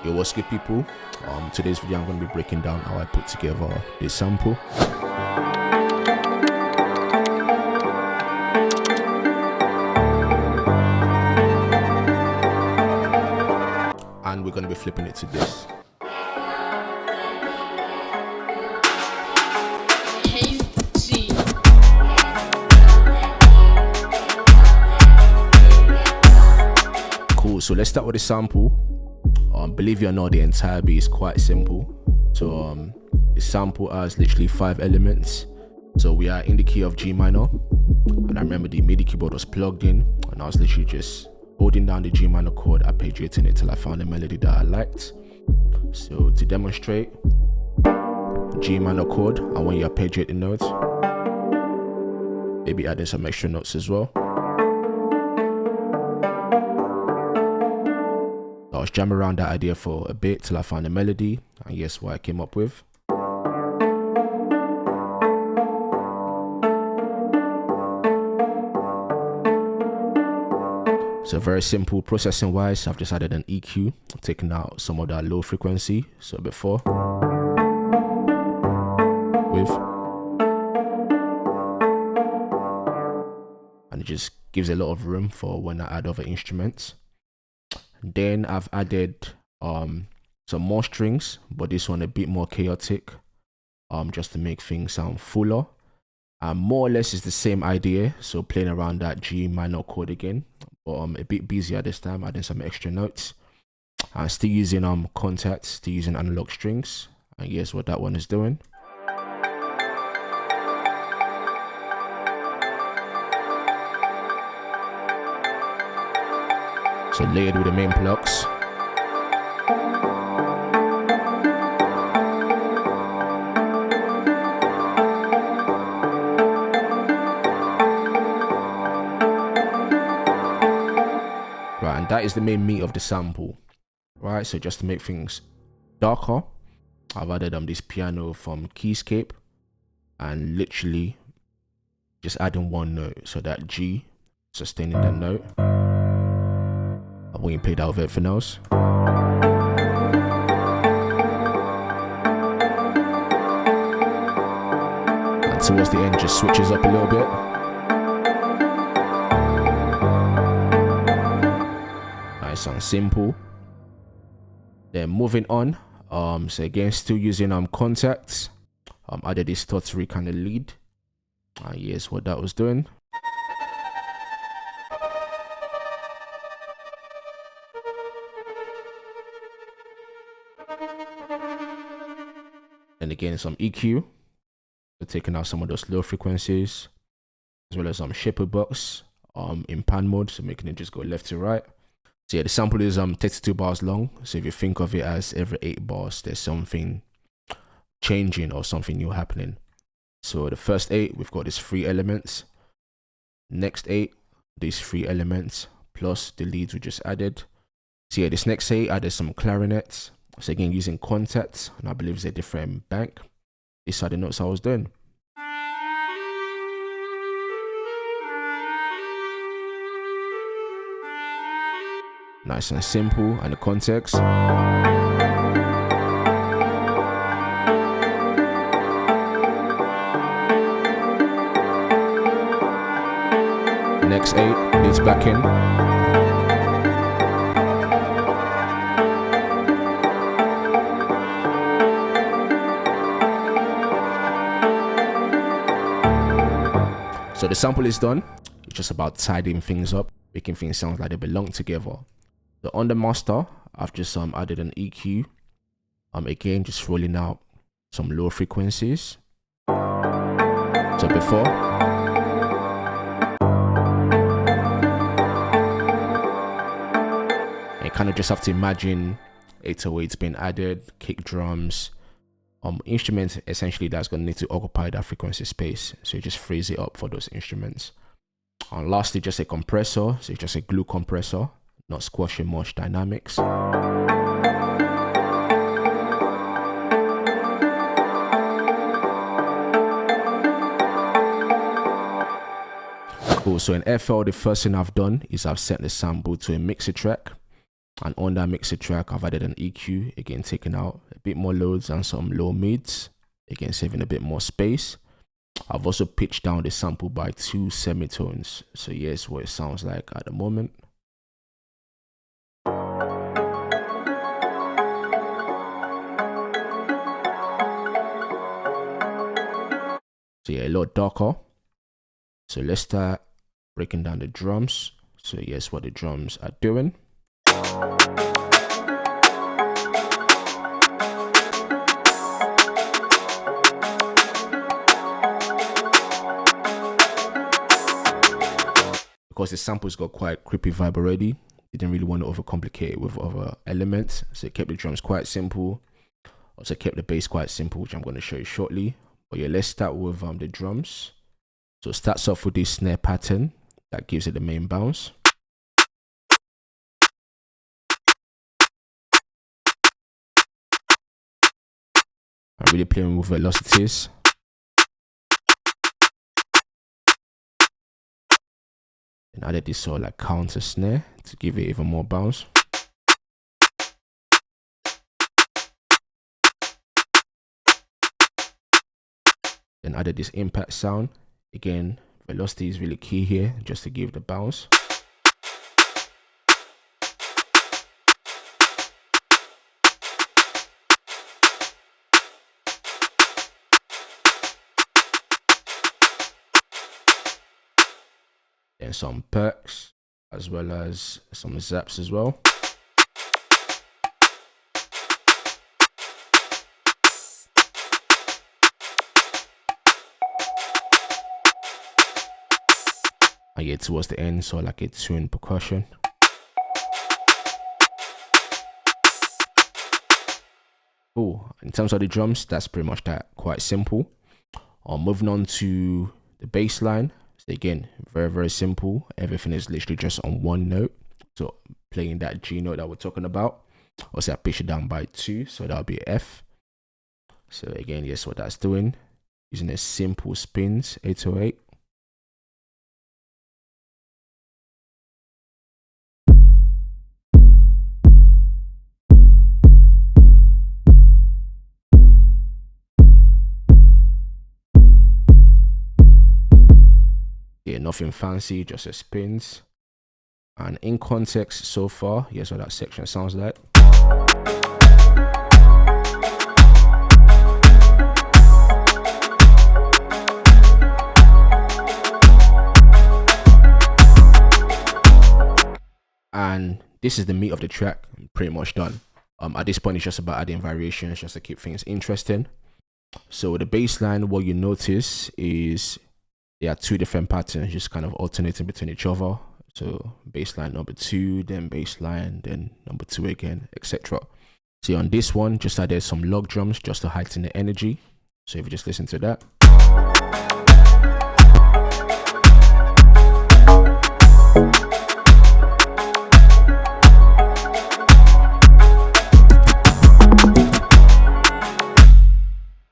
Yo, what's good, people? Today's video I'm going to be breaking down how I put together this sample. And we're going to be flipping it to this. Cool, so let's start with the sample. Believe it or not, the entire beat is quite simple. So the sample has literally 5 elements. So we are in the key of G minor, and I remember the MIDI keyboard was plugged in, and I was literally just holding down the G minor chord, arpeggiating it till I found a melody that I liked. So to demonstrate, G minor chord, and when you arpeggiate the notes, maybe adding some extra notes as well. I was jamming around that idea for a bit till I found a melody, and guess what I came up with? So very simple. Processing wise, I've just added an EQ, taking out some of that low frequency. So before, with, and it just gives a lot of room for when I add other instruments. Then I've added some more strings, but this one a bit more chaotic, just to make things sound fuller. More or less is the same idea, so playing around that G minor chord again, but a bit busier this time, adding some extra notes. I'm still using contacts, still using analog strings, and guess what that one is doing? So layered with the main plugs. Right, and that is the main meat of the sample. Right, so just to make things darker, I've added this piano from Keyscape, and literally just adding one note, so that G, sustaining that note. I won't play that with everything else. And towards the end, just switches up a little bit. Nice and simple. Then moving on, so again, still using contacts. Added this stuttery kind of lead. Yes, what that was doing. And again, some EQ, so taking out some of those low frequencies, as well as some shaper box in pan mode, so making it just go left to right. So yeah, the sample is 32 bars long, so if you think of it as every 8 bars there's something changing or something new happening. So the first 8, we've got these 3 elements. Next 8, these 3 elements plus the leads we just added. So yeah, this next 8 added some clarinets. So again, using contacts, and I believe it's a different bank. These are the notes I was doing. Nice and simple, and the context. Next 8 leads back in. So the sample is done. It's just about tidying things up, making things sound like they belong together. So on the master, I've just added an EQ. Again, just rolling out some low frequencies. So before, you kind of just have to imagine 808s being added, kick drums, instruments essentially that's going to need to occupy that frequency space, so you just freeze it up for those instruments. And lastly, just a compressor, so it's just a glue compressor, not squashing much dynamics. Cool, so in FL, the first thing I've done is I've set the sample to a mixer track. And on that mixer track, I've added an EQ, again taking out a bit more loads and some low mids, again saving a bit more space. I've also pitched down the sample by 2 semitones, so here's what it sounds like at the moment. So yeah, a lot darker. So let's start breaking down the drums. So here's what the drums are doing. Because the sample's got quite creepy vibe already, didn't really want to overcomplicate it with other elements, so it kept the drums quite simple. Also kept the bass quite simple, which I'm going to show you shortly. But yeah, let's start with the drums. So it starts off with this snare pattern that gives it the main bounce. I'm really playing with velocities. And added this sort of like counter snare to give it even more bounce. Then added this impact sound. Again, velocity is really key here, just to give the bounce. Then some perks, as well as some zaps as well. And yeah, towards the end, so like a tuned percussion. Cool. In terms of the drums, that's pretty much that, quite simple. Moving on to the bass line. So again, very simple. Everything is literally just on one note. So playing that G note that we're talking about. Also, I pitch it down by 2, so that'll be F. So again, yes, what that's doing, using a simple spins 808. Yeah, nothing fancy, just a spins. And in context so far, here's what that section sounds like. And this is the meat of the track. I'm pretty much done. At this point, it's just about adding variations just to keep things interesting. So the bass line, what you notice is there are 2 different patterns just kind of alternating between each other. So bass line number 2, then bass line, then number 2 again, etc. So on this one, just added some log drums just to heighten the energy. So if you just listen to that.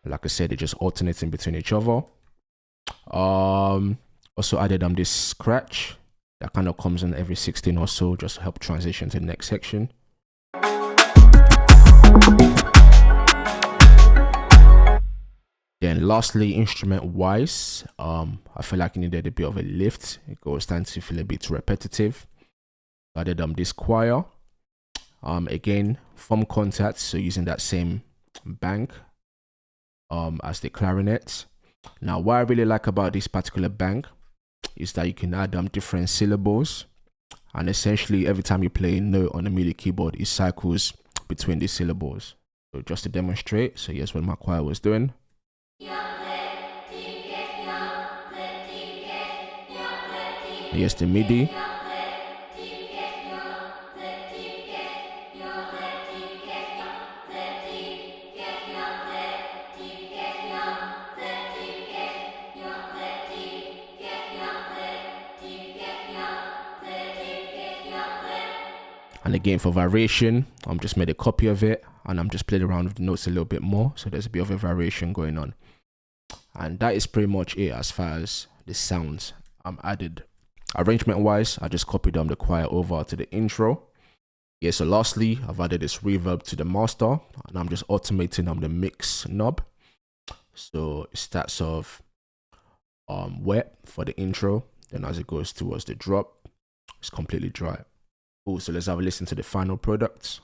Like I said, they're just alternating between each other. Also added this scratch that kind of comes in every 16 or so, just to help transition to the next section. Then lastly, instrument wise, I feel like it needed a bit of a lift. It was starting to feel a bit repetitive. I added this choir. Again, from contact, so using that same bank as the clarinet. Now, what I really like about this particular bank is that you can add different syllables, and essentially every time you play a note on the MIDI keyboard, it cycles between these syllables. So just to demonstrate, so here's what my choir was doing. Here's the MIDI. And again, for variation, I'm just made a copy of it and I'm just playing around with the notes a little bit more. So there's a bit of a variation going on. And that is pretty much it as far as the sounds added. Arrangement wise, I just copied the choir over to the intro. Yeah, so lastly, I've added this reverb to the master, and I'm just automating the mix knob. So it starts off wet for the intro, then as it goes towards the drop, it's completely dry. Cool, so let's have a listen to the final product.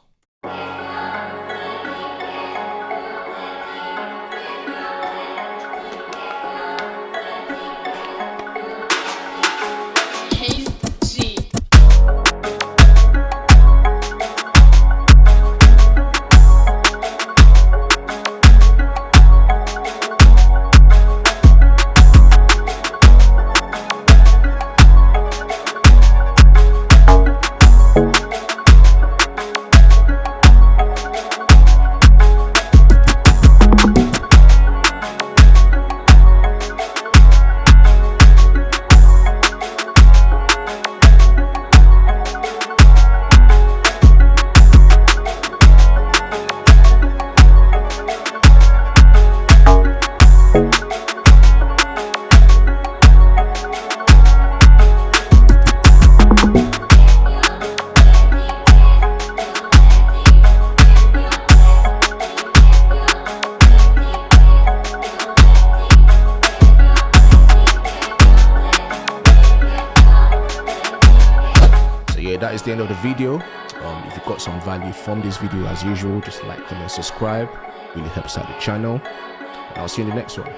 Yeah, that is the end of the video. If you got some value from this video, as usual, just like, comment, subscribe. Really helps out the channel. And I'll see you in the next one.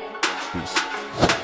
Peace.